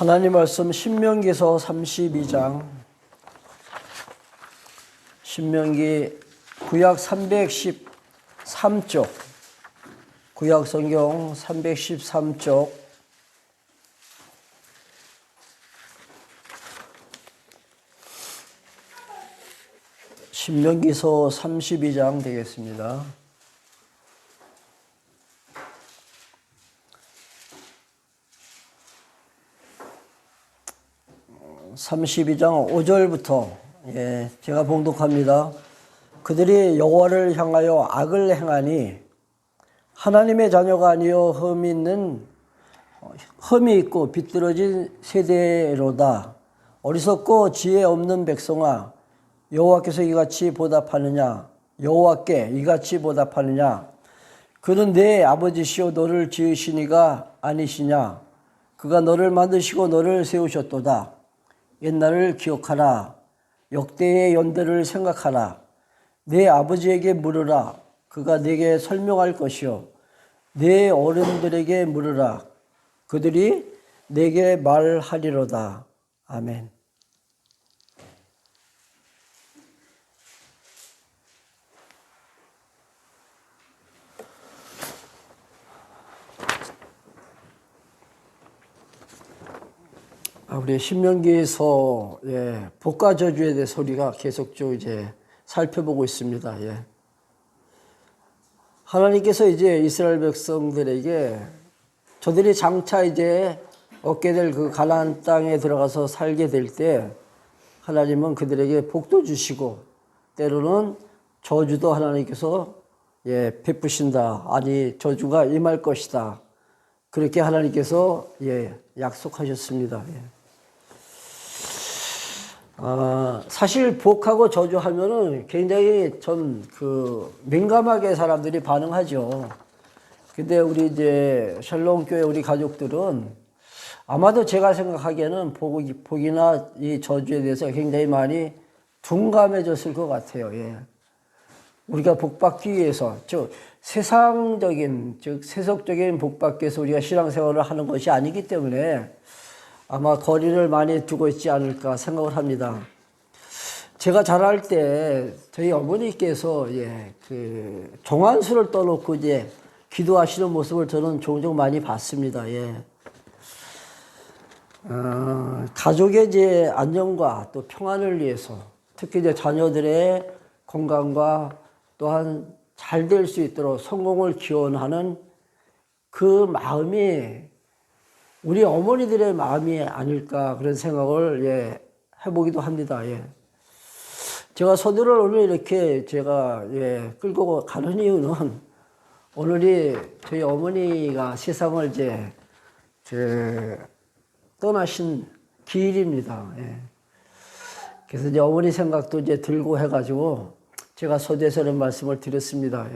하나님 말씀 신명기서 32장, 신명기 구약 313쪽, 구약 성경 313쪽, 신명기서 32장 되겠습니다. 32장 5절부터 제가 봉독합니다. 그들이 여호와를 향하여 악을 행하니 하나님의 자녀가 아니요 흠이 있고 비뚤어진 세대로다. 어리석고 지혜 없는 백성아, 여호와께서 이같이 보답하느냐? 여호와께 이같이 보답하느냐? 그는 내 아버지시오 너를 지으시니가 아니시냐? 그가 너를 만드시고 너를 세우셨도다. 옛날을 기억하라. 역대의 연대를 생각하라. 내 아버지에게 물으라. 그가 내게 설명할 것이요. 내 어른들에게 물으라. 그들이 내게 말하리로다. 아멘. 우리 신명기에서 복과 저주에 대해서 우리가 계속적으로 살펴보고 있습니다. 하나님께서 이스라엘 백성들에게 저들이 장차 얻게 될 그 가나안 땅에 들어가서 살게 될 때 하나님은 그들에게 복도 주시고 때로는 저주도 하나님께서 베푸신다. 아니 저주가 임할 것이다. 그렇게 하나님께서 약속하셨습니다. 사실 복하고 저주하면은 굉장히 좀 민감하게 사람들이 반응하죠. 근데 우리 샬롬 교회 우리 가족들은 아마도 제가 생각하기에는 복이나 이 저주에 대해서 굉장히 많이 둔감해졌을 것 같아요. 우리가 복받기 위해서, 즉 세상적인, 즉 세속적인 복받기 위해서 우리가 신앙생활을 하는 것이 아니기 때문에 아마 거리를 많이 두고 있지 않을까 생각을 합니다. 제가 자랄 때 저희 어머니께서 종안수를 떠놓고 기도하시는 모습을 저는 종종 많이 봤습니다. 가족의 안녕과 또 평안을 위해서 특히 자녀들의 건강과 또한 잘 될 수 있도록 성공을 기원하는 그 마음이 우리 어머니들의 마음이 아닐까 그런 생각을 해보기도 합니다. 제가 서두를 오늘 이렇게 제가 끌고 가는 이유는 오늘이 저희 어머니가 세상을 떠나신 기일입니다. 그래서 어머니 생각도 들고 해가지고 제가 서두에서 이런 말씀을 드렸습니다.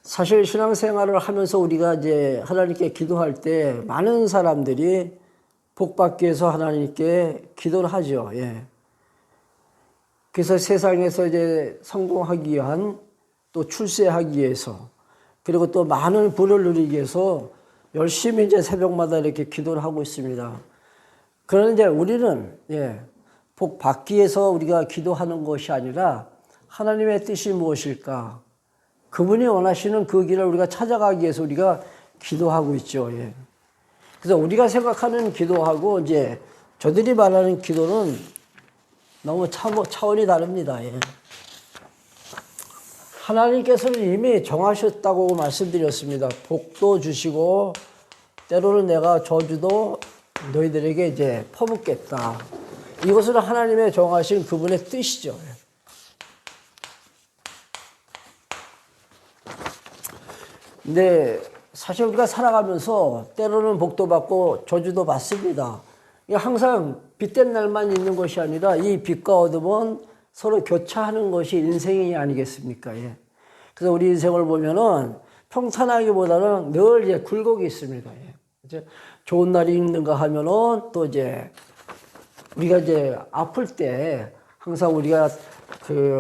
사실 신앙생활을 하면서 우리가 하나님께 기도할 때 많은 사람들이 복받기 위해서 하나님께 기도를 하죠. 그래서 세상에서 성공하기 위한 또 출세하기 위해서 그리고 또 많은 부를 누리기 위해서 열심히 새벽마다 이렇게 기도를 하고 있습니다. 그런데 우리는 복 받기 위해서 우리가 기도하는 것이 아니라 하나님의 뜻이 무엇일까? 그분이 원하시는 그 길을 우리가 찾아가기 위해서 우리가 기도하고 있죠. 그래서 우리가 생각하는 기도하고 저들이 말하는 기도는 너무 차원이 다릅니다. 하나님께서는 이미 정하셨다고 말씀드렸습니다. 복도 주시고 때로는 내가 저주도 너희들에게 퍼붓겠다. 이것은 하나님의 정하신 그분의 뜻이죠. 근데 사실 우리가 살아가면서 때로는 복도 받고 저주도 받습니다. 항상 빛된 날만 있는 것이 아니라 이 빛과 어둠은 서로 교차하는 것이 인생이 아니겠습니까? 그래서 우리 인생을 보면은 평탄하기보다는 늘 굴곡이 있습니다. 좋은 날이 있는가 하면은 또 우리가 아플 때 항상 우리가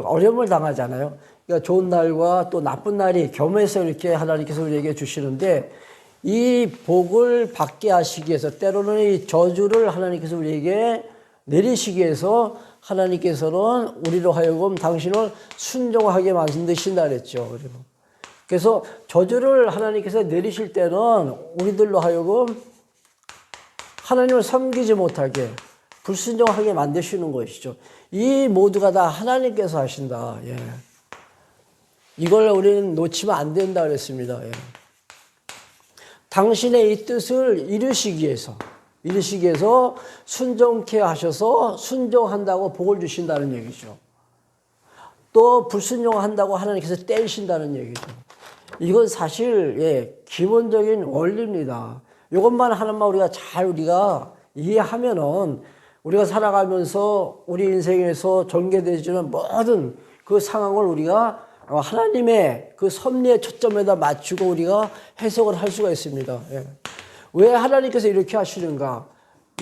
어려움을 당하잖아요. 그러니까 좋은 날과 또 나쁜 날이 겸해서 이렇게 하나님께서 우리에게 주시는데 이 복을 받게 하시기 위해서 때로는 이 저주를 하나님께서 우리에게 내리시기 위해서 하나님께서는 우리로 하여금 당신을 순종하게 만드신다 그랬죠. 그래서 저주를 하나님께서 내리실 때는 우리들로 하여금 하나님을 섬기지 못하게 불순종하게 만드시는 것이죠. 이 모두가 다 하나님께서 하신다. 예. 이걸 우리는 놓치면 안 된다 그랬습니다. 예. 당신의 이 뜻을 이루시기 위해서 순종케 하셔서 순종한다고 복을 주신다는 얘기죠. 또 불순종한다고 하나님께서 때리신다는 얘기죠. 이건 사실 예, 기본적인 원리입니다. 이것만 하나만 우리가 이해하면은 우리가 살아가면서 우리 인생에서 전개되어지는 모든 그 상황을 우리가 하나님의 그 섭리의 초점에다 맞추고 우리가 해석을 할 수가 있습니다. 예. 왜 하나님께서 이렇게 하시는가?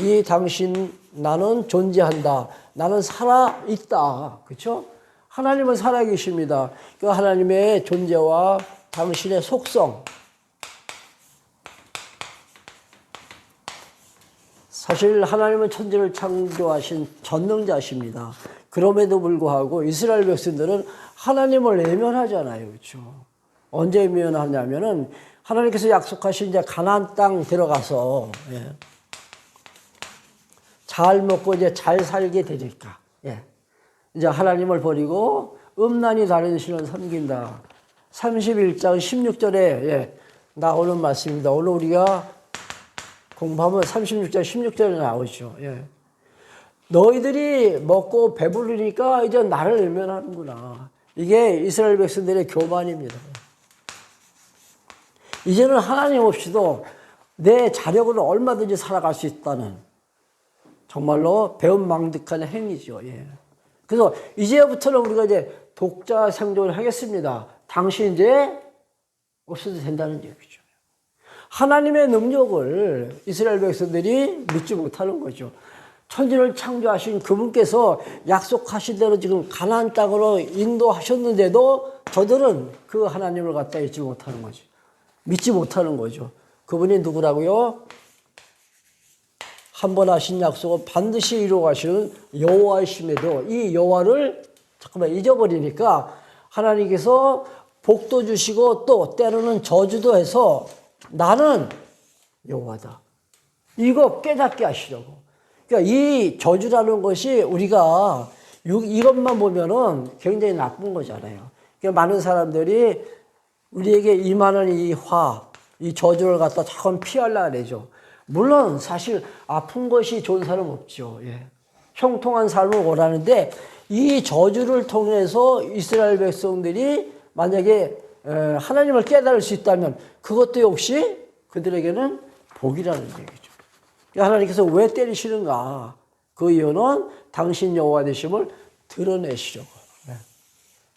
이 당신 나는 존재한다. 나는 살아있다. 그렇죠? 하나님은 살아계십니다. 그 하나님의 존재와 당신의 속성. 사실 하나님은 천지를 창조하신 전능자십니다. 그럼에도 불구하고 이스라엘 백성들은 하나님을 외면하잖아요. 그렇죠? 언제 외면하냐면은 하나님께서 약속하신 이제 가나안 땅 들어가서 예. 잘 먹고 이제 잘 살게 되니까 예. 이제 하나님을 버리고 음란이 다른 신을 섬긴다. 31장 16절에 예. 나오는 말씀입니다. 오늘 우리가 공부하면 36장 16절에 나오죠. 예. 너희들이 먹고 배부르니까 이제 나를 외면하는구나. 이게 이스라엘 백성들의 교만입니다. 이제는 하나님 없이도 내 자력으로 얼마든지 살아갈 수 있다는 정말로 배은망덕한 행위죠. 예. 그래서 이제부터는 우리가 이제 독자 생존을 하겠습니다. 당신 이제 없어도 된다는 얘기죠. 하나님의 능력을 이스라엘 백성들이 믿지 못하는 거죠. 천지를 창조하신 그분께서 약속하신 대로 지금 가나안 땅으로 인도하셨는데도 저들은 그 하나님을 갖다 잊지 못하는 거죠. 믿지 못하는 거죠. 그분이 누구라고요? 한 번 하신 약속을 반드시 이루어가시는 여호와이심에도 이 여호와를 잠깐만 잊어버리니까 하나님께서 복도 주시고 또 때로는 저주도 해서 나는 여호와다. 이거 깨닫게 하시려고. 그러니까 이 저주라는 것이 우리가 이것만 보면은 굉장히 나쁜 거잖아요. 그러니까 많은 사람들이 우리에게 임하는 이 저주를 갖다 자꾸 피하려고 그러죠. 물론 사실 아픈 것이 좋은 사람 없죠. 예. 형통한 삶을 원하는데 이 저주를 통해서 이스라엘 백성들이 만약에 하나님을 깨달을 수 있다면 그것도 역시 그들에게는 복이라는 얘기죠. 하나님께서 왜 때리시는가? 그 이유는 당신 여호와 되심을 드러내시려고.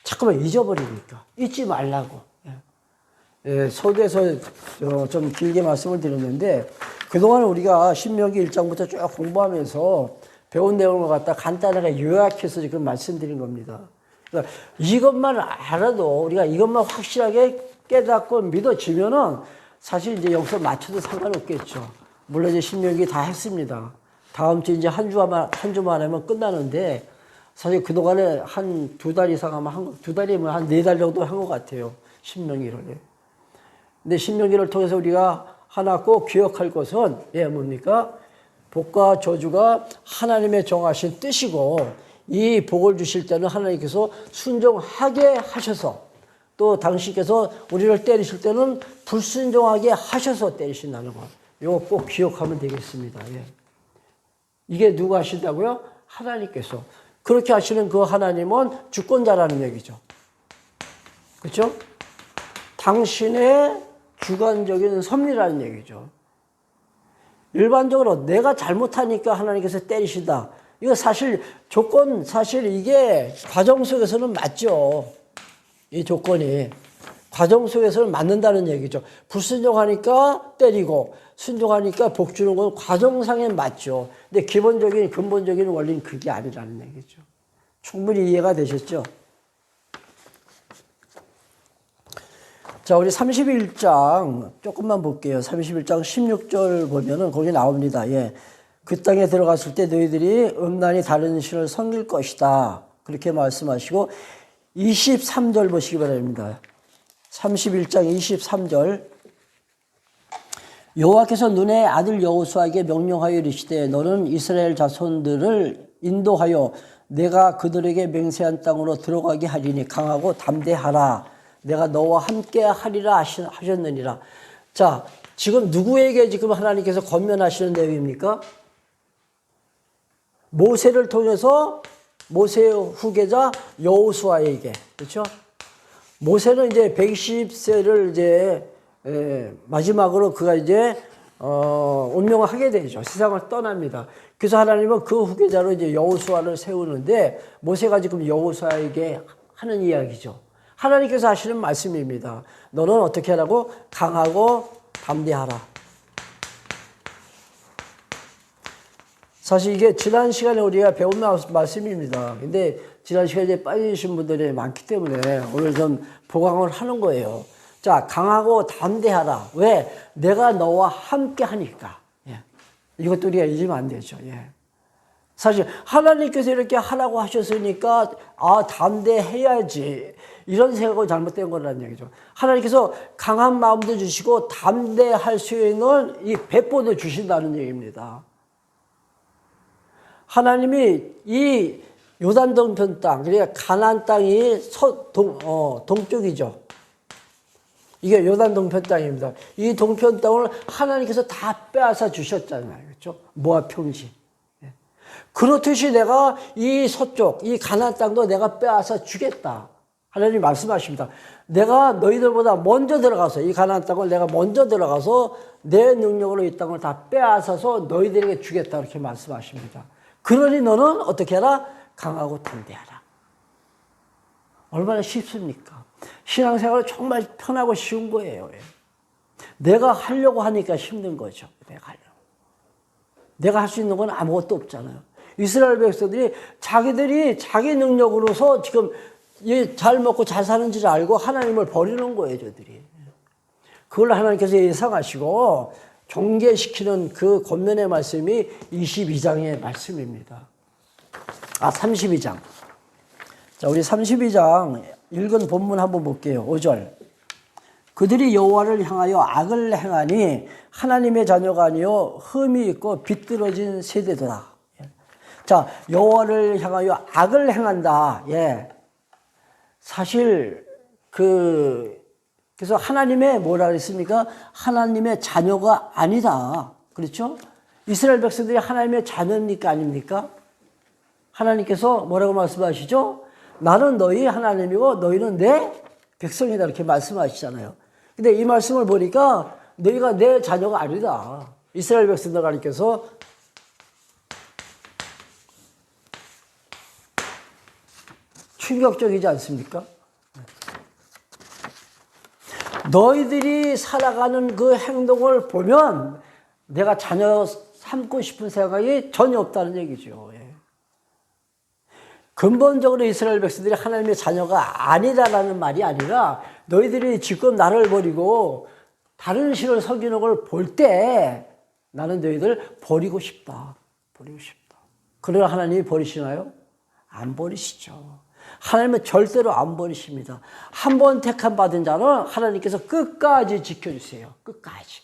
자꾸만 잊어버리니까. 잊지 말라고. 서두에서 좀 길게 말씀을 드렸는데 그동안 우리가 신명기 1장부터 쭉 공부하면서 배운 내용을 갖다 간단하게 요약해서 지금 말씀드린 겁니다. 그러니까 이것만 알아도 우리가 이것만 확실하게 깨닫고 믿어지면은 사실 이제 여기서 맞춰도 상관없겠죠. 물론 이제 신명기 다 했습니다. 다음 주 이제 한 주만 하면 끝나는데 사실 그동안에 한 2달 이상 하면 두 달이면 한 4달 정도 한 것 같아요. 신명기를. 근데 신명기를 통해서 우리가 하나 꼭 기억할 것은 뭡니까? 복과 저주가 하나님의 정하신 뜻이고 이 복을 주실 때는 하나님께서 순종하게 하셔서 또 당신께서 우리를 때리실 때는 불순종하게 하셔서 때리신다는 것. 이거 꼭 기억하면 되겠습니다. 예. 이게 누가 하신다고요? 하나님께서. 그렇게 하시는 그 하나님은 주권자라는 얘기죠. 그렇죠? 당신의 주관적인 섭리라는 얘기죠. 일반적으로 내가 잘못하니까 하나님께서 때리시다. 이거 사실 이게 과정 속에서는 맞죠. 이 조건이. 과정 속에서는 맞는다는 얘기죠. 불순종하니까 때리고 순종하니까 복 주는 건 과정상엔 맞죠. 근데 근본적인 원리는 그게 아니라는 얘기죠. 충분히 이해가 되셨죠? 자, 우리 31장 조금만 볼게요. 31장 16절 보면은 거기 나옵니다. 예. 그 땅에 들어갔을 때 너희들이 음란히 다른 신을 섬길 것이다. 그렇게 말씀하시고 23절 보시기 바랍니다. 31장 23절. 여호와께서 눈의 아들 여호수아에게 명령하여 이르시되 너는 이스라엘 자손들을 인도하여 내가 그들에게 맹세한 땅으로 들어가게 하리니 강하고 담대하라. 내가 너와 함께 하리라 하셨느니라. 자, 지금 누구에게 지금 하나님께서 권면하시는 내용입니까? 모세를 통해서 모세의 후계자 여호수아에게. 그렇죠? 모세는 이제 120세를 이제 마지막으로 그가 이제 운명을 하게 되죠. 세상을 떠납니다. 그래서 하나님은 그 후계자로 이제 여호수아를 세우는데 모세가 지금 여호수아에게 하는 이야기죠. 하나님께서 하시는 말씀입니다. 너는 어떻게 하라고? 강하고 담대하라. 사실 이게 지난 시간에 우리가 배운 말씀입니다. 근데 지난 시간에 빠지신 분들이 많기 때문에 오늘 좀 보강을 하는 거예요. 자, 강하고 담대하라. 왜? 내가 너와 함께 하니까. 예. 이것도 우리가 잊으면 안 되죠. 예. 사실 하나님께서 이렇게 하라고 하셨으니까 담대해야지. 이런 생각은 잘못된 거라는 얘기죠. 하나님께서 강한 마음도 주시고 담대할 수 있는 이 배포도 주신다는 얘기입니다. 하나님이 이 요단 동편 땅, 그러니까 가나안 땅이 동쪽이죠. 이게 요단 동편 땅입니다. 이 동편 땅을 하나님께서 다 빼앗아 주셨잖아요. 그렇죠? 모압 평지. 그렇듯이 내가 이 서쪽, 이 가나안 땅도 내가 빼앗아 주겠다. 하나님 말씀하십니다. 내가 너희들보다 먼저 들어가서 이 가나안 땅을 내가 먼저 들어가서 내 능력으로 이 땅을 다 빼앗아서 너희들에게 주겠다. 이렇게 말씀하십니다. 그러니 너는 어떻게 하라? 강하고 담대하라. 얼마나 쉽습니까? 신앙생활은 정말 편하고 쉬운 거예요. 내가 하려고 하니까 힘든 거죠. 내가 할 수 있는 건 아무것도 없잖아요. 이스라엘 백성들이 자기들이 자기 능력으로서 지금 잘 먹고 잘 사는 줄 알고 하나님을 버리는 거예요, 저들이. 그걸 하나님께서 예상하시고 경계시키는 그 권면의 말씀이 22장의 말씀입니다. 32장. 자, 우리 32장 읽은 본문 한번 볼게요. 5절. 그들이 여호와를 향하여 악을 행하니 하나님의 자녀가 아니요 흠이 있고 비뚤어진 세대더라. 자, 여호와를 향하여 악을 행한다. 예. 사실 그래서 하나님의 뭐라 그랬습니까? 하나님의 자녀가 아니다. 그렇죠? 이스라엘 백성들이 하나님의 자녀입니까? 아닙니까? 하나님께서 뭐라고 말씀하시죠? 나는 너희 하나님이고 너희는 내 백성이다. 이렇게 말씀하시잖아요. 근데 이 말씀을 보니까 너희가 내 자녀가 아니다. 이스라엘 백성들 하나님께서 충격적이지 않습니까? 너희들이 살아가는 그 행동을 보면 내가 자녀 삼고 싶은 생각이 전혀 없다는 얘기죠. 예. 근본적으로 이스라엘 백성들이 하나님의 자녀가 아니라는 말이 아니라 너희들이 지금 나를 버리고 다른 신을 섬기는 걸 볼 때 나는 너희들 버리고 싶다. 버리고 싶다. 그러나 하나님이 버리시나요? 안 버리시죠. 하나님은 절대로 안 버리십니다. 한 번 택함 받은 자는 하나님께서 끝까지 지켜주세요. 끝까지.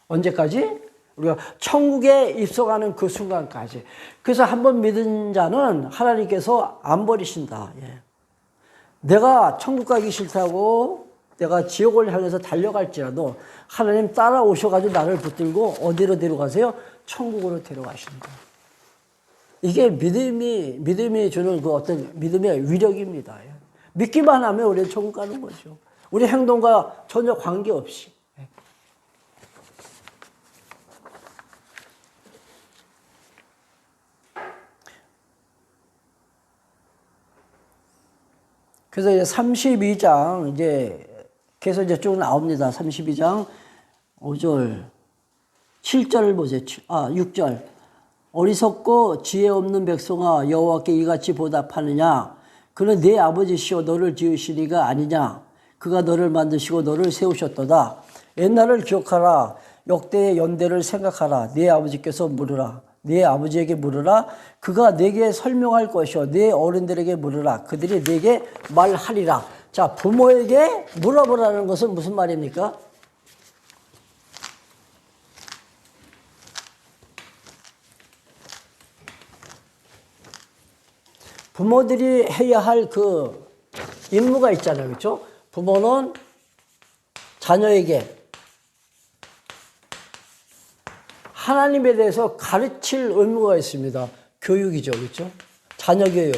언제까지? 우리가 천국에 입성하는 그 순간까지. 그래서 한 번 믿은 자는 하나님께서 안 버리신다. 예. 내가 천국 가기 싫다고 내가 지옥을 향해서 달려갈지라도 하나님 따라오셔가지고 나를 붙들고 어디로 데려가세요? 천국으로 데려가신다. 이게 믿음이 주는 그 어떤 믿음의 위력입니다. 믿기만 하면 우리는 천국 가는 거죠. 우리 행동과 전혀 관계없이. 그래서 이제 32장, 계속 쭉 나옵니다. 32장 5절, 7절을 보세요. 6절. 어리석고 지혜 없는 백성아 여호와께 이같이 보답하느냐? 그는 네 아버지시오 너를 지으시니가 아니냐? 그가 너를 만드시고 너를 세우셨도다. 옛날을 기억하라. 역대의 연대를 생각하라. 네 아버지께서 물으라. 네 아버지에게 물으라. 그가 네게 설명할 것이요. 네 어른들에게 물으라. 그들이 네게 말하리라. 자, 부모에게 물어보라는 것은 무슨 말입니까? 부모들이 해야 할 그 임무가 있잖아요. 그렇죠? 부모는 자녀에게 하나님에 대해서 가르칠 의무가 있습니다. 교육이죠. 그렇죠? 자녀 교육.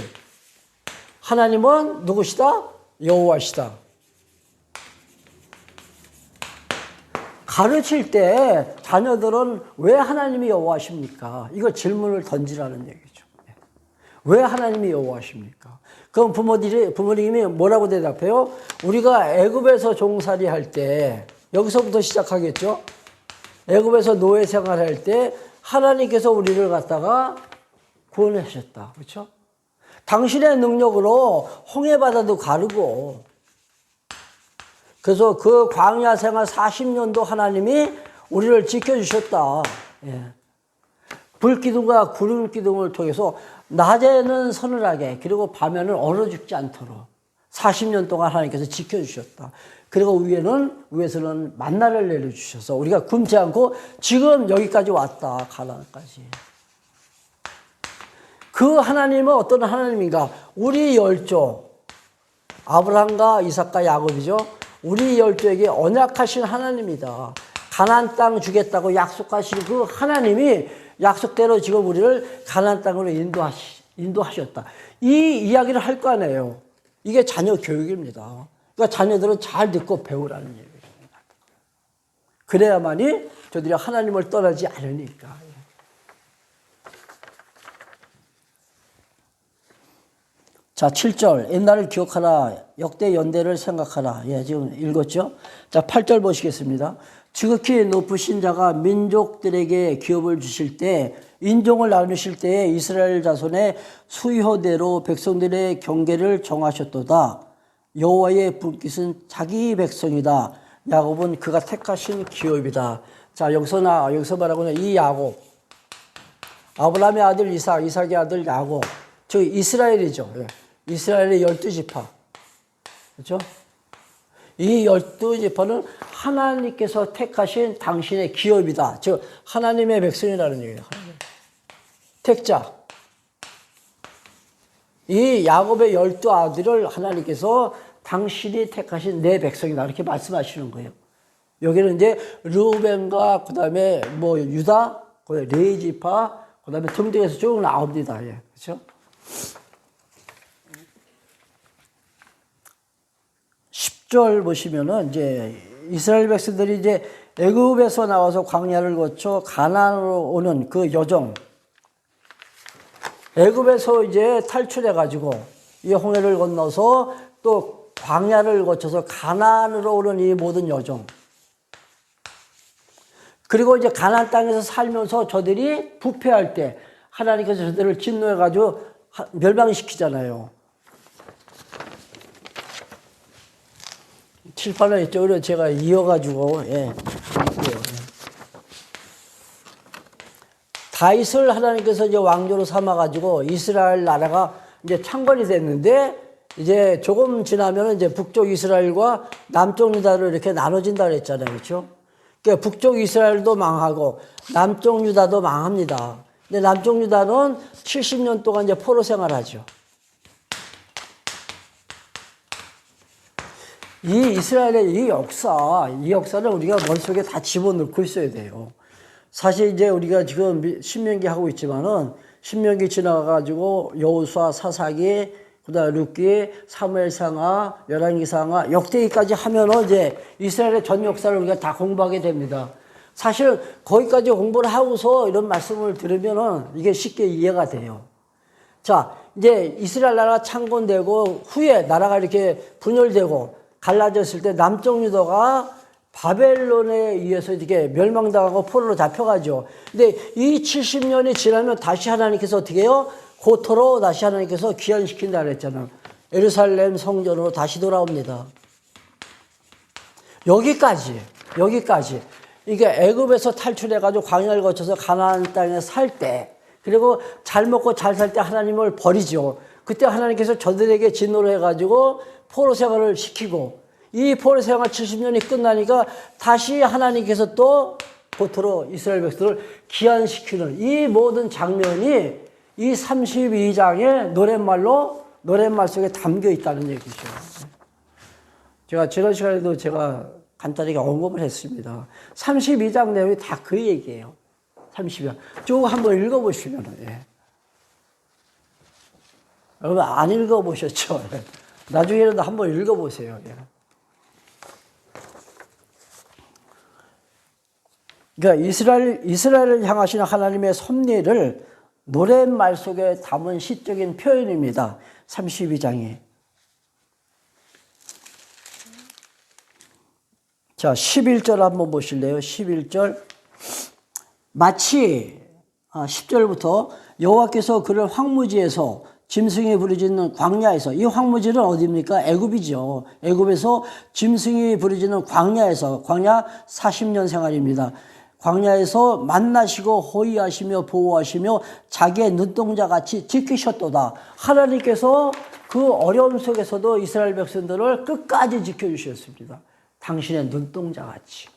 하나님은 누구시다? 여호와시다. 가르칠 때 자녀들은 왜 하나님이 여호와십니까? 이거 질문을 던지라는 얘기죠. 왜 하나님이 여호와십니까? 그럼 부모님이 뭐라고 대답해요? 우리가 애굽에서 종살이 할 때, 여기서부터 시작하겠죠? 애굽에서 노예 생활할 때 하나님께서 우리를 갖다가 구원하셨다. 그렇죠? 당신의 능력으로 홍해바다도 가르고, 그래서 그 광야 생활 40년도 하나님이 우리를 지켜주셨다. 예. 불기둥과 구름기둥을 통해서 낮에는 서늘하게, 그리고 밤에는 얼어 죽지 않도록 40년 동안 하나님께서 지켜주셨다. 그리고 위에서는 만나를 내려주셔서 우리가 굶지 않고 지금 여기까지 왔다. 가나안까지. 그 하나님은 어떤 하나님인가? 우리 열조, 아브라함과 이삭과 야곱이죠. 우리 열조에게 언약하신 하나님이다. 가나안 땅 주겠다고 약속하신 그 하나님이 약속대로 지금 우리를 가나안 땅으로 인도하셨다. 이 이야기를 할 거 아니에요. 이게 자녀 교육입니다. 그러니까 자녀들은 잘 듣고 배우라는 얘기입니다. 그래야만이 저들이 하나님을 떠나지 않으니까. 자, 7절. 옛날을 기억하라. 역대 연대를 생각하라. 예, 지금 읽었죠? 자, 8절 보시겠습니다. 지극히 높으신 자가 민족들에게 기업을 주실 때, 인종을 나누실 때에 이스라엘 자손의 수효대로 백성들의 경계를 정하셨도다. 여호와의 분깃은 자기 백성이다. 야곱은 그가 택하신 기업이다. 자, 여기서 말하고는 이 야곱, 아브라함의 아들 이삭, 이삭의 아들 야곱, 즉 이스라엘이죠. 예. 이스라엘의 12지파. 그렇죠? 이 12지파는 하나님께서 택하신 당신의 기업이다. 즉 하나님의 백성이라는 얘기예요. 택자. 이 야곱의 12아들을 하나님께서 당신이 택하신 내 백성이다. 이렇게 말씀하시는 거예요. 여기는 이제 르우벤과 그다음에 유다, 레위지파, 그다음에 등등해서 쭉 나옵니다. 예. 그렇죠? 10절 보시면은 이제 이스라엘 백성들이 이제 애굽에서 나와서 광야를 거쳐 가나안으로 오는 그 여정. 애굽에서 이제 탈출해 가지고 이 홍해를 건너서 또 광야를 거쳐서 가나안으로 오는 이 모든 여정. 그리고 이제 가나안 땅에서 살면서 저들이 부패할 때 하나님께서 저들을 진노해 가지고 멸망시키잖아요. 7, 8년 이쪽으로 제가 이어가지고, 예. 다윗을 하나님께서 이제 왕조로 삼아가지고 이스라엘 나라가 이제 창건이 됐는데, 이제 조금 지나면 이제 북쪽 이스라엘과 남쪽 유다로 이렇게 나눠진다 그랬잖아요. 그렇죠? 그러니까 북쪽 이스라엘도 망하고 남쪽 유다도 망합니다. 근데 남쪽 유다는 70년 동안 이제 포로 생활하죠. 이 이스라엘의 이 역사를 우리가 머릿속에 다 집어넣고 있어야 돼요. 사실 이제 우리가 지금 신명기 하고 있지만은 신명기 지나가가지고 여호수아, 사사기, 그다음에 룻기, 사무엘상하, 열왕기상하, 역대기까지 하면은 이제 이스라엘의 전 역사를 우리가 다 공부하게 됩니다. 사실 거기까지 공부를 하고서 이런 말씀을 들으면은 이게 쉽게 이해가 돼요. 자, 이제 이스라엘 나라가 창건되고 후에 나라가 이렇게 분열되고 갈라졌을 때 남쪽 유다가 바벨론에 의해서 이렇게 멸망당하고 포로로 잡혀가죠. 근데 이 70년이 지나면 다시 하나님께서 어떻게 해요? 고토로 다시 하나님께서 귀환시킨다 그랬잖아요. 예루살렘 성전으로 다시 돌아옵니다. 여기까지. 이게 애굽에서 탈출해가지고 광야를 거쳐서 가나안 땅에 살 때, 그리고 잘 먹고 잘 살 때 하나님을 버리죠. 그때 하나님께서 저들에게 진노를 해가지고 포로 생활을 시키고, 이 포로 생활 70년이 끝나니까 다시 하나님께서 또 고토로 이스라엘 백성들을 귀환시키는 이 모든 장면이 이 32장의 노랫말 속에 담겨 있다는 얘기죠. 제가 지난 시간에도 제가 간단하게 언급을 했습니다. 32장 내용이 다 그 얘기예요. 32장. 쭉 한번 읽어보시면, 예. 여러분 안 읽어보셨죠? 예. 나중에는 한번 읽어보세요. 예. 그러니까 이스라엘을 향하시는 하나님의 섭리를 노랫말 속에 담은 시적인 표현입니다. 32장이. 자, 11절 한번 보실래요? 11절. 마치 10절부터 여호와께서 그를 황무지에서 짐승이 부르짖는 광야에서, 이 황무지는 어디입니까? 애굽이죠. 애굽에서 짐승이 부르짖는 광야에서, 광야 40년 생활입니다. 광야에서 만나시고 호위하시며 보호하시며 자기의 눈동자같이 지키셨도다. 하나님께서 그 어려움 속에서도 이스라엘 백성들을 끝까지 지켜주셨습니다. 당신의 눈동자같이.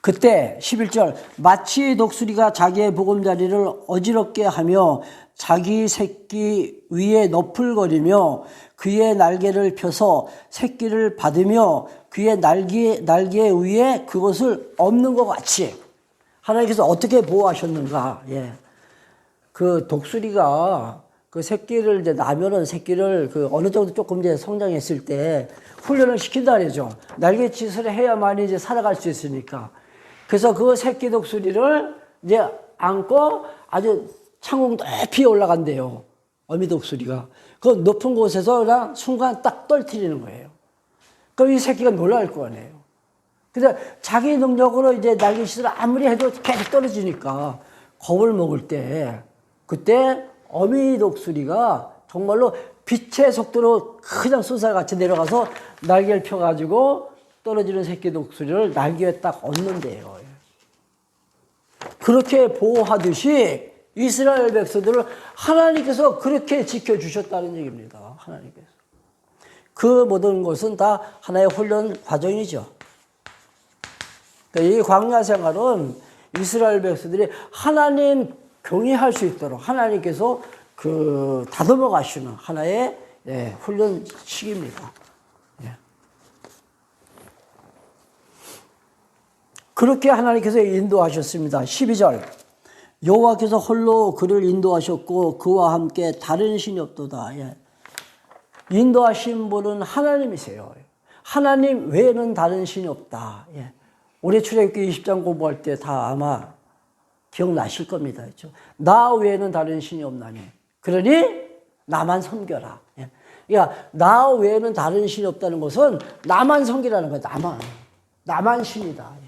그때 11절 마치 독수리가 자기의 보금자리를 어지럽게 하며 자기 새끼 위에 너풀거리며 그의 날개를 펴서 새끼를 받으며 그의 날개 위에 그것을 엎는 것 같이 하나님께서 어떻게 보호하셨는가. 예. 그 독수리가 그 새끼를 이제 나면은 새끼를 그 어느 정도 조금 이제 성장했을 때 훈련을 시킨다 그러죠. 날갯짓을 해야만이 이제 살아갈 수 있으니까. 그래서 그 새끼 독수리를 이제 안고 아주 창공 높이 올라간대요. 어미 독수리가. 그 높은 곳에서 그냥 순간 딱 떨어뜨리는 거예요. 그럼 이 새끼가 놀랄 거 아니에요. 그래서 자기 능력으로 이제 날갯짓을 아무리 해도 계속 떨어지니까 겁을 먹을 때 그때 어미 독수리가 정말로 빛의 속도로 그냥 쏜살같이 내려가서 날개를 펴가지고 떨어지는 새끼 독수리를 날개에 딱 얹는데요. 그렇게 보호하듯이 이스라엘 백성들을 하나님께서 그렇게 지켜주셨다는 얘기입니다. 하나님께서. 그 모든 것은 다 하나의 훈련 과정이죠. 그러니까 이 광야 생활은 이스라엘 백성들이 하나님 경외할 수 있도록 하나님께서 그 다듬어 가시는 하나의 훈련 시기입니다. 그렇게 하나님께서 인도하셨습니다. 12절 여호와께서 홀로 그를 인도하셨고 그와 함께 다른 신이 없도다. 예. 인도하신 분은 하나님이세요. 하나님 외에는 다른 신이 없다. 예. 우리 출애굽기 20장 공부할 때 다 아마 기억나실 겁니다. 그렇죠? 나 외에는 다른 신이 없나니 그러니 나만 섬겨라. 예. 그러니까 나 외에는 다른 신이 없다는 것은 나만 섬기라는 거예요. 나만 신이다.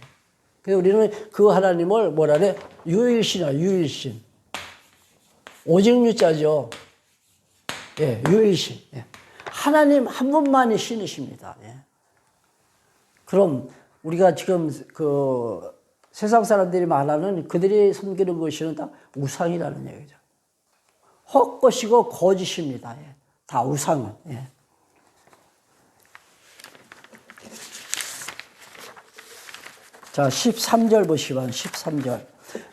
그래서 우리는 그 하나님을 뭐라 그래? 유일신. 오직 유자죠. 예, 유일신. 예. 하나님 한 분만이 신이십니다. 예. 그럼 우리가 지금 그 세상 사람들이 말하는 그들이 섬기는 것이는 다 우상이라는 얘기죠. 헛것이고 거짓입니다. 예. 다 우상은. 예. 자, 13절 보시면 13절.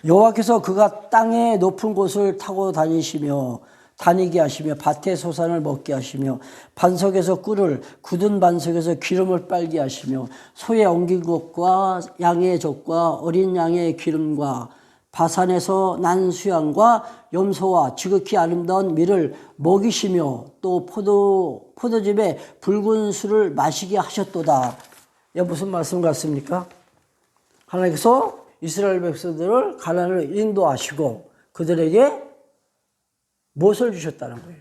여호와께서 그가 땅의 높은 곳을 타고 다니게 하시며 밭의 소산을 먹게 하시며 반석에서 꿀을 굳은 반석에서 기름을 빨게 하시며 소의 엉긴 것과 양의 젖과 어린 양의 기름과 바산에서 난 수양과 염소와 지극히 아름다운 밀을 먹이시며 또 포도즙에 붉은 술을 마시게 하셨도다. 이게 무슨 말씀 같습니까? 하나님께서 이스라엘 백성들을 가나안으로 인도하시고 그들에게 무엇을 주셨다는 거예요?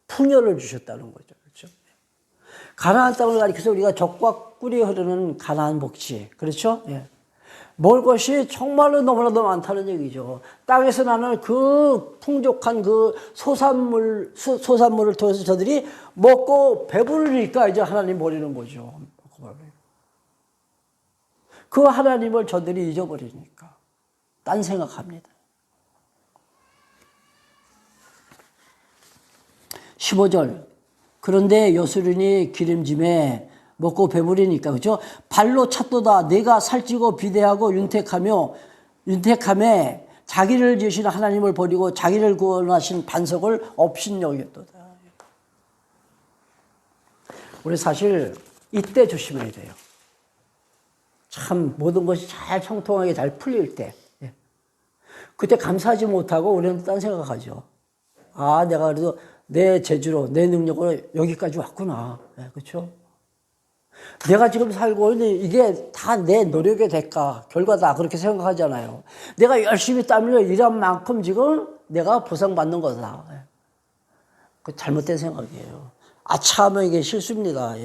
풍요를 주셨다는 거죠. 그렇죠? 가나안 땅을 가리켜서 우리가 젖과 꿀이 흐르는 가나안 복지. 그렇죠? 예. 먹을 것이 정말로 너무나도 많다는 얘기죠. 땅에서 나는 그 풍족한 그 소산물을 통해서 저들이 먹고 배부르니까 이제 하나님 버리는 거죠. 그 하나님을 저들이 잊어버리니까 딴 생각합니다. 15절. 그런데 여수론이 기름짐에 먹고 배부리니까, 그죠? 발로 찼도다. 내가 살찌고 비대하고 윤택함에 자기를 지으신 하나님을 버리고 자기를 구원하신 반석을 업신여겼도다. 우리 사실 이때 조심해야 돼요. 참 모든 것이 잘 형통하게 잘 풀릴 때, 그때 감사하지 못하고 우리는 딴 생각하죠. 아, 내가 그래도 내 재주로, 내 능력으로 여기까지 왔구나. 그렇죠? 내가 지금 살고 있는 이게 다 내 노력의 대가, 결과다. 그렇게 생각하잖아요. 내가 열심히 땀 흘려 일한 만큼 지금 내가 보상받는 거다. 그 잘못된 생각이에요. 아차하면 이게 실수입니다.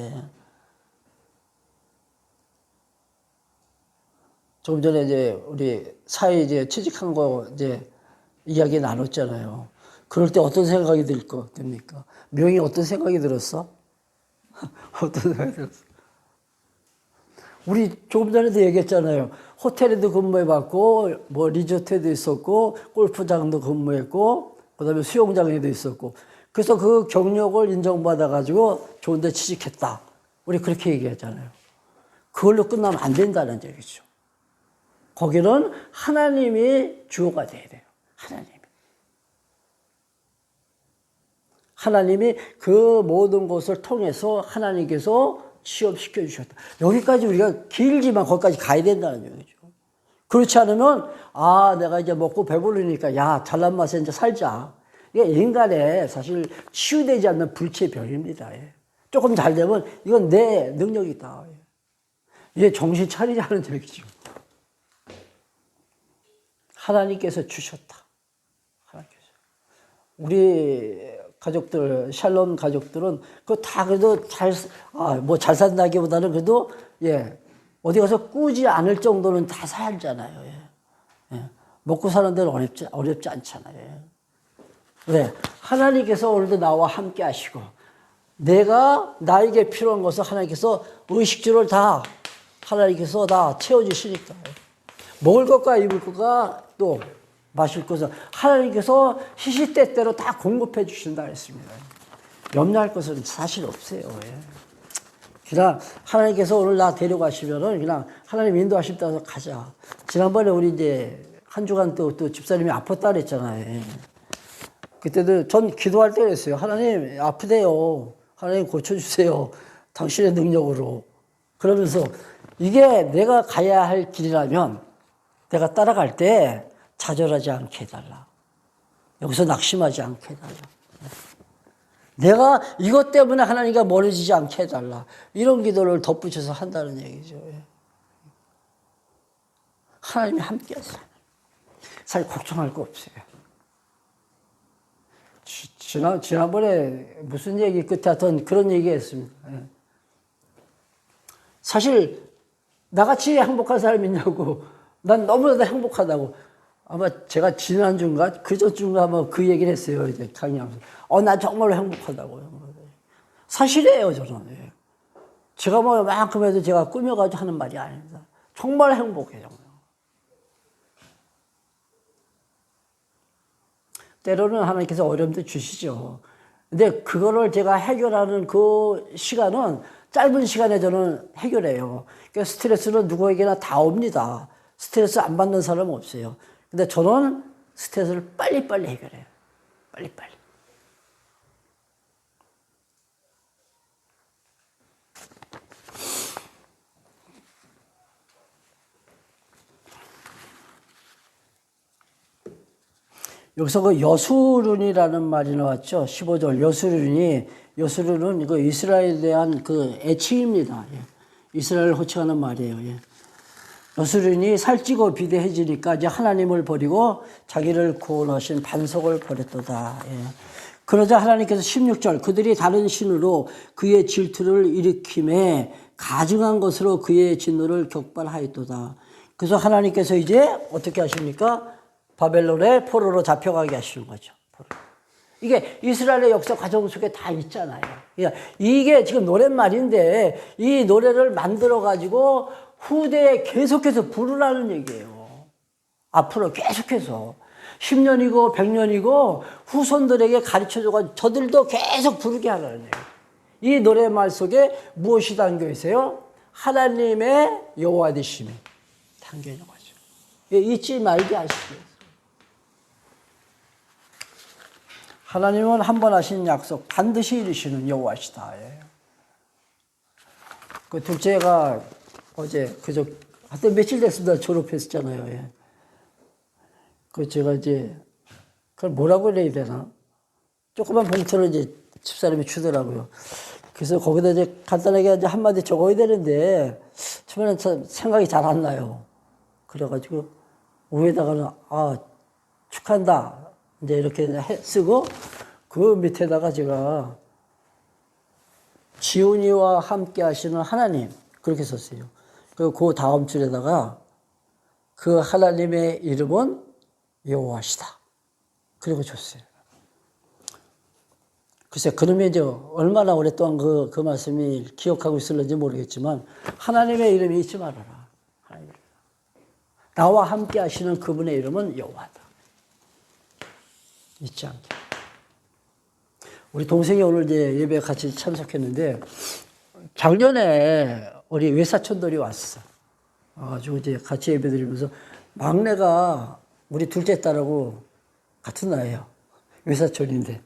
조금 전에 이제 우리 사회 이제 취직한 거 이제 이야기 나눴잖아요. 그럴 때 어떤 생각이 듭니까? 명희 어떤 생각이 들었어? 어떤 생각이 들었어? 우리 조금 전에도 얘기했잖아요. 호텔에도 근무해봤고, 뭐 리조트에도 있었고, 골프장도 근무했고, 그다음에 수영장에도 있었고. 그래서 그 경력을 인정받아가지고 좋은 데 취직했다. 우리 그렇게 얘기했잖아요. 그걸로 끝나면 안 된다는 얘기죠. 거기는 하나님이 주어가 돼야 돼요. 하나님이 그 모든 것을 통해서 하나님께서 취업시켜 주셨다. 여기까지 우리가 길지만 거기까지 가야 된다는 얘기죠. 그렇지 않으면 아, 내가 이제 먹고 배부르니까 야, 잘난 맛에 이제 살자. 이게 인간의 사실 치유되지 않는 불치의 병입니다. 조금 잘 되면 이건 내 능력이다. 이게 정신 차리자는 얘기죠. 하나님께서 주셨다. 하나님께서. 우리 가족들, 샬롬 가족들은 그거 다 그래도 뭐 잘 산다기보다는 그래도 어디 가서 꾸지 않을 정도는 다 살잖아요. 먹고 사는 데는 어렵지 않잖아요. 왜? 하나님께서 오늘도 나와 함께 하시고 나에게 필요한 것을 하나님께서 의식주를 다 하나님께서 다 채워주시니까 먹을 것과 입을 것과 또 마실 것을 하나님께서 시시때때로 다 공급해 주신다 했습니다. 염려할 것은 사실 없어요. 그냥 하나님께서 오늘 나 데려가시면은 그냥 하나님 인도하신다 해서 가자. 지난번에 우리 이제 한 주간 또 집사님이 아팠다 그랬잖아요. 그때도 전 기도할 때 그랬어요. 하나님 아프대요. 하나님 고쳐주세요. 당신의 능력으로. 그러면서 이게 내가 가야 할 길이라면 내가 따라갈 때 좌절하지 않게 해달라. 여기서 낙심하지 않게 해달라. 내가 이것 때문에 하나님과 멀어지지 않게 해달라. 이런 기도를 덧붙여서 한다는 얘기죠. 하나님이 함께 하세요. 사실 걱정할 거 없어요. 지난번에 무슨 얘기 끝에 하여튼 그런 얘기 했습니다. 사실 나같이 행복한 사람이 있냐고. 난 너무나도 행복하다고. 아마 제가 지난주인가 그전주인가 아마 그 얘기를 했어요. 이제 강의하면서. 나 정말로 행복하다고요. 사실이에요, 저는. 제가 뭐 만큼 해도 제가 꾸며가지고 하는 말이 아닙니다. 정말 행복해요. 때로는 하나님께서 어려움도 주시죠. 근데 그거를 제가 해결하는 그 시간은 짧은 시간에 저는 해결해요. 그러니까 스트레스는 누구에게나 다 옵니다. 스트레스 안 받는 사람은 없어요. 근데 저는 스트레스를 빨리빨리 해결해요. 빨리빨리. 여기서 그 여수론이라는 말이 나왔죠. 15절. 여수론은 이거 이스라엘에 대한 그 애칭입니다. 이스라엘 호칭하는 말이에요. 여수론이 살찌고 비대해지니까 이제 하나님을 버리고 자기를 구원하신 반석을 버렸도다. 그러자 하나님께서 16절. 그들이 다른 신으로 그의 질투를 일으킴에 가증한 것으로 그의 진노를 격발하였도다. 그래서 하나님께서 이제 어떻게 하십니까? 바벨론의 포로로 잡혀가게 하시는 거죠. 이게 이스라엘의 역사 과정 속에 다 있잖아요. 그러니까 이게 지금 노랫말인데 이 노래를 만들어가지고 후대에 계속해서 부르라는 얘기예요. 앞으로 계속해서 10년이고 100년이고 후손들에게 가르쳐줘가지고 저들도 계속 부르게 하라는 얘기예요. 이 노래말 속에 무엇이 담겨 있어요? 하나님의 여호와 되심이 담겨 있는 거죠. 잊지 말게 하시기. 하나님은 한 번 하신 약속 반드시 이루시는 여호와시다. 그 둘째가 어제 하여튼 며칠 됐습니다. 졸업했었잖아요. 예. 그 제가 이제 그걸 뭐라고 해야 되나? 조그만 봉투를 이제 집사람이 주더라고요. 그래서 거기다 이제 간단하게 이제 한마디 적어야 되는데 처음에는 생각이 잘 안 나요. 그래가지고 위에다가는 축하한다. 이제 이렇게 쓰고 그 밑에다가 제가 지훈이와 함께 하시는 하나님 그렇게 썼어요. 그리고 그 다음 줄에다가 그 하나님의 이름은 여호와시다. 그리고 줬어요. 글쎄 그러면 이제 얼마나 오랫동안 그 말씀이 기억하고 있을는지 모르겠지만 하나님의 이름이 잊지 말아라. 나와 함께 하시는 그분의 이름은 여호와다. 잊지 않게. 우리 동생이 오늘 이제 예배에 같이 참석했는데 작년에 우리 외사촌들이 왔어. 와가지고 이제 같이 예배 드리면서 막내가 우리 둘째 딸하고 같은 나이에요. 외사촌인데.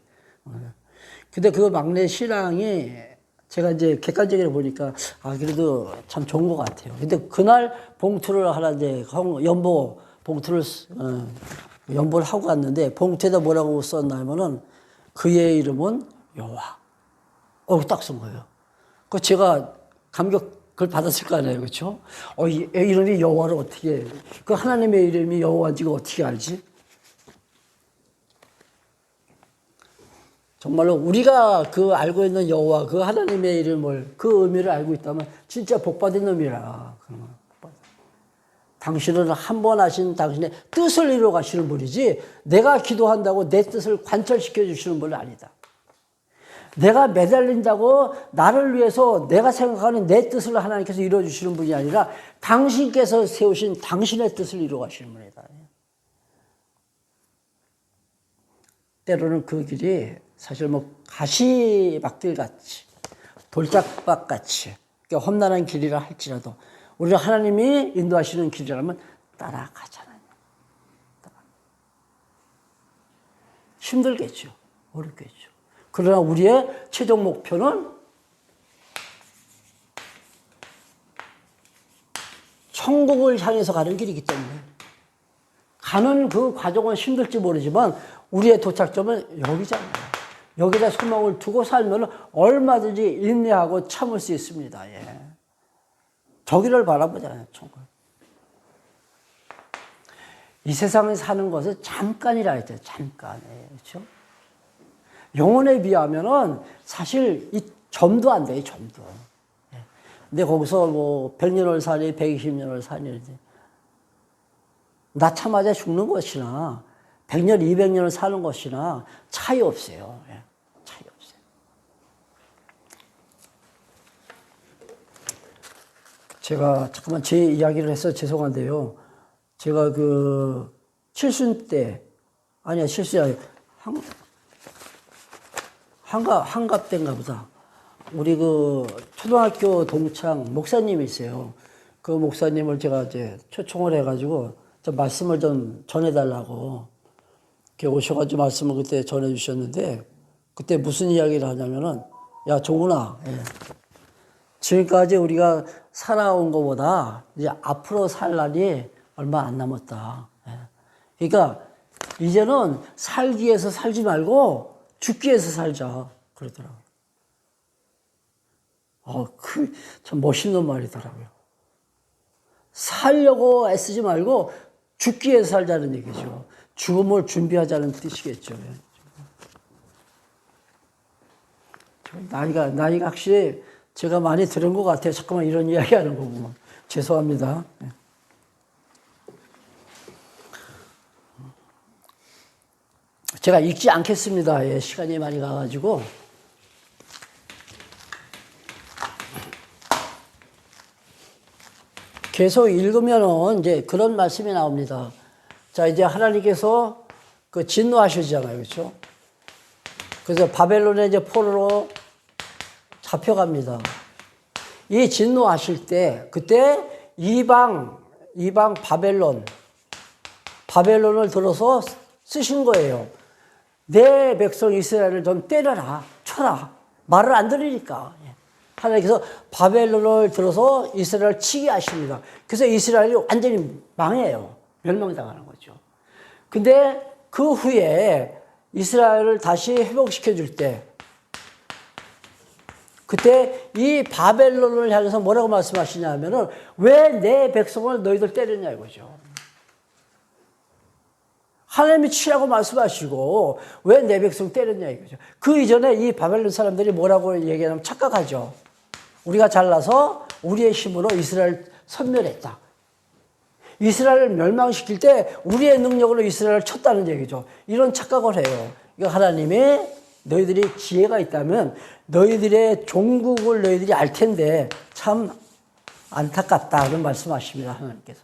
근데 그 막내 신랑이 제가 이제 객관적으로 보니까 그래도 참 좋은 것 같아요. 근데 그날 봉투를 하나 이제 연보 봉투를 연보를 하고 갔는데 봉투에다 뭐라고 썼냐면은 그의 이름은 여호와. 딱 쓴 거예요. 그 제가 감격을 받았을 거 아니에요, 그렇죠? 이름이 여호와를 어떻게? 그 하나님의 이름이 여호와인지가 어떻게 알지? 정말로 우리가 그 알고 있는 여호와, 그 하나님의 이름을 그 의미를 알고 있다면 진짜 복받은 놈이라. 당신은 한 번 하신 당신의 뜻을 이루어 가시는 분이지 내가 기도한다고 내 뜻을 관철시켜 주시는 분은 아니다. 내가 매달린다고 나를 위해서 내가 생각하는 내 뜻을 하나님께서 이루어 주시는 분이 아니라 당신께서 세우신 당신의 뜻을 이루어 가시는 분이다. 때로는 그 길이 사실 가시밭길 같이 돌짝밭 같이 험난한 길이라 할지라도 우리가 하나님이 인도하시는 길이라면 따라가잖아요. 힘들겠죠. 어렵겠죠. 그러나 우리의 최종 목표는 천국을 향해서 가는 길이기 때문에 가는 그 과정은 힘들지 모르지만 우리의 도착점은 여기잖아요. 여기다 소망을 두고 살면 얼마든지 인내하고 참을 수 있습니다. 저기를 바라보잖아요. 천국. 이 세상에 사는 것은 잠깐이라 했죠. 잠깐. 그렇죠? 영혼에 비하면은 사실 이 점도 안 돼요. 점도. 근데 거기서 100년을 사니 120년을 사니 낳자마자 죽는 것이나 100년, 200년을 사는 것이나 차이 없어요. 차이 없어요. 제가 잠깐만 제 이야기를 해서 죄송한데요. 제가 칠순 때, 아니야, 칠순이 아니야. 한갑 때인가 보다. 우리 초등학교 동창 목사님이 있어요. 그 목사님을 제가 이제 초청을 해가지고 좀 말씀을 좀 전해달라고 이렇게 오셔가지고 말씀을 그때 전해주셨는데 그때 무슨 이야기를 하냐면은 야, 종훈아. 지금까지 우리가 살아온 것보다 이제 앞으로 살 날이 얼마 안 남았다. 그러니까 이제는 살기 위해서 살지 말고 죽기 위해서 살자. 그러더라고요. 참 멋있는 말이더라고요. 살려고 애쓰지 말고 죽기 위해서 살자는 얘기죠. 죽음을 준비하자는 뜻이겠죠. 나이가 확실히 제가 많이 들은 것 같아요. 잠깐만 이런 이야기 하는 거 보면. 죄송합니다. 제가 읽지 않겠습니다. 예, 시간이 많이 가가지고. 계속 읽으면은 이제 그런 말씀이 나옵니다. 자, 이제 하나님께서 그 진노하시잖아요. 그렇죠? 그래서 바벨론에 이제 포로로 잡혀갑니다. 이 진노하실 때, 그때 이방 바벨론을 들어서 쓰신 거예요. 내 백성 이스라엘을 좀 때려라, 쳐라. 말을 안 들으니까. 하나님께서 바벨론을 들어서 이스라엘을 치게 하십니다. 그래서 이스라엘이 완전히 망해요. 멸망당하는 거죠. 근데 그 후에 이스라엘을 다시 회복시켜 줄 때, 그때 이 바벨론을 향해서 뭐라고 말씀하시냐면은, 왜 내 백성을 너희들 때렸냐 이거죠. 하나님이 치라고 말씀하시고 왜 내 백성 때렸냐 이거죠. 그 이전에 이 바벨론 사람들이 뭐라고 얘기하냐면 착각하죠. 우리가 잘나서 우리의 힘으로 이스라엘 섬멸했다. 이스라엘을 멸망시킬 때 우리의 능력으로 이스라엘을 쳤다는 얘기죠. 이런 착각을 해요. 이거 하나님이 너희들이 지혜가 있다면 너희들의 종국을 너희들이 알 텐데 참 안타깝다. 그런 말씀하십니다. 하나님께서.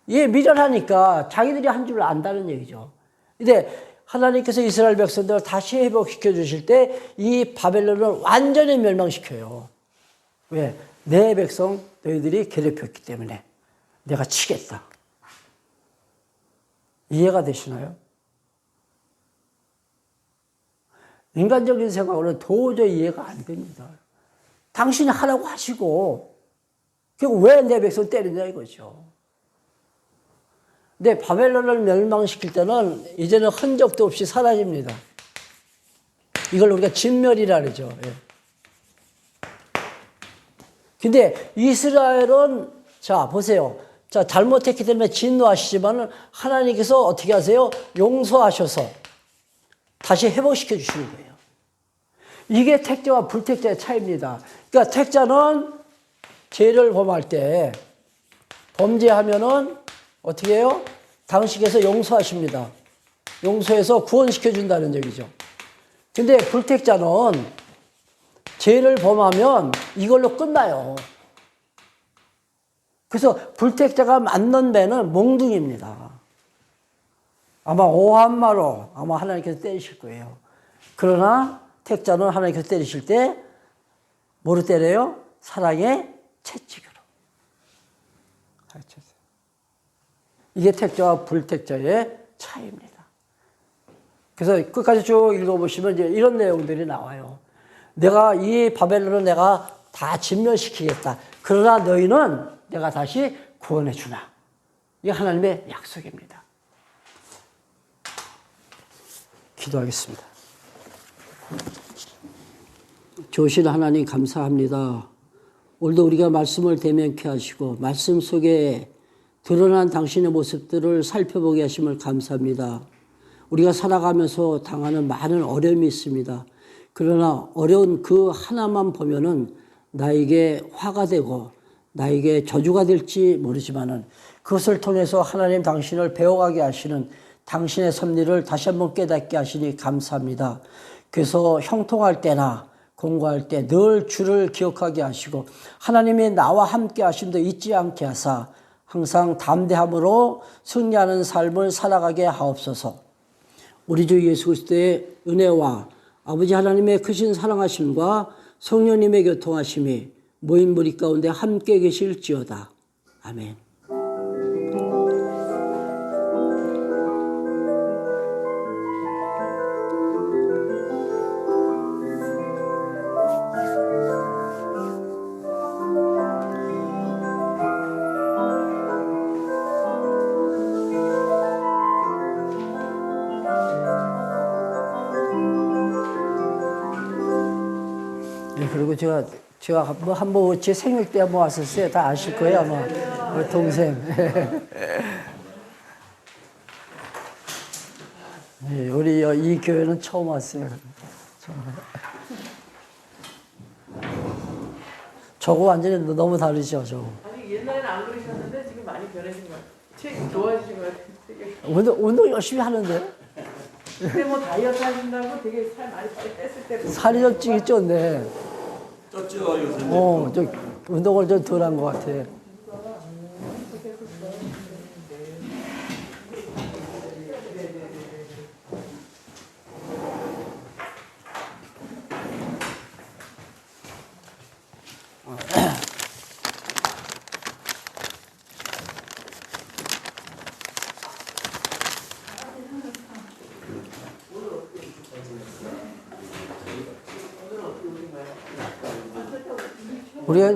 이게 미련하니까 자기들이 한 줄 안다는 얘기죠. 근데 하나님께서 이스라엘 백성들을 다시 회복시켜 주실 때 이 바벨론을 완전히 멸망시켜요. 왜? 내 백성 너희들이 괴롭혔기 때문에 내가 치겠다. 이해가 되시나요? 인간적인 생각으로는 도저히 이해가 안 됩니다. 당신이 하라고 하시고 결국 왜 내 백성 때리냐 이거죠. 근데 바벨론을 멸망시킬 때는 이제는 흔적도 없이 사라집니다. 이걸 우리가 진멸이라 그러죠. 예. 근데 이스라엘은 자 보세요. 자 잘못했기 때문에 진노하시지만 하나님께서 어떻게 하세요? 용서하셔서 다시 회복시켜 주시는 거예요. 이게 택자와 불택자의 차이입니다. 그러니까 택자는 죄를 범할 때 범죄하면은 어떻게 해요? 당신께서 용서하십니다. 용서해서 구원시켜 준다는 얘기죠. 근데 불택자는 죄를 범하면 이걸로 끝나요. 그래서 불택자가 맞는 배는 몽둥이입니다. 아마 오한마로 아마 하나님께서 때리실 거예요. 그러나 택자는 하나님께서 때리실 때 뭐로 때려요? 사랑의 채찍으로. 이게 택자와 불택자의 차이입니다. 그래서 끝까지 쭉 읽어보시면 이제 이런 내용들이 나와요. 내가 이 바벨론을 내가 다 진멸시키겠다. 그러나 너희는 내가 다시 구원해 주나. 이게 하나님의 약속입니다. 기도하겠습니다. 좋으신 하나님 감사합니다. 오늘도 우리가 말씀을 대면케 하시고 말씀 속에 드러난 당신의 모습들을 살펴보게 하심을 감사합니다. 우리가 살아가면서 당하는 많은 어려움이 있습니다. 그러나 어려운 그 하나만 보면은 나에게 화가 되고 나에게 저주가 될지 모르지만은 그것을 통해서 하나님 당신을 배워가게 하시는 당신의 섭리를 다시 한번 깨닫게 하시니 감사합니다. 그래서 형통할 때나 공부할 때 늘 주를 기억하게 하시고 하나님이 나와 함께 하심도 잊지 않게 하사 항상 담대함으로 승리하는 삶을 살아가게 하옵소서. 우리 주 예수 그리스도의 은혜와 아버지 하나님의 크신 사랑하심과 성령님의 교통하심이 모인 무리 가운데 함께 계실지어다. 아멘. 그리고 제가 뭐 한번 제 생일 때 한번 왔었어요. 다 아실 거예요, 아마. 우리 동생. 네, 우리 이 교회는 처음 왔어요. 저거 완전히 너무 다르죠, 저거. 아니, 옛날에는 안 그러셨는데 지금 많이 변하신 것 같아요. 책 좋아하시는 것 같아요. 운동 열심히 하는데. 근데 뭐 다이어트 하신다고 되게 살 많이 뺐을 때 살이 좀 찌기 쪘네. 쪘죠 요새. 저 운동을 좀 덜 한 것 같아. 우리가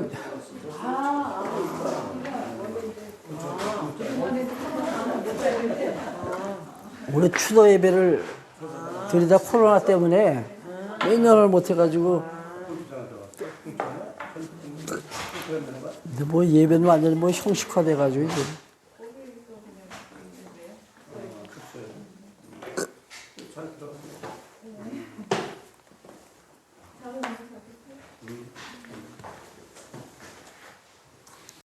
올해 추도 예배를 드리다 코로나 때문에 몇 년을 못 해가지고 근데 뭐 예배는 완전히 뭐 형식화돼가지고 이제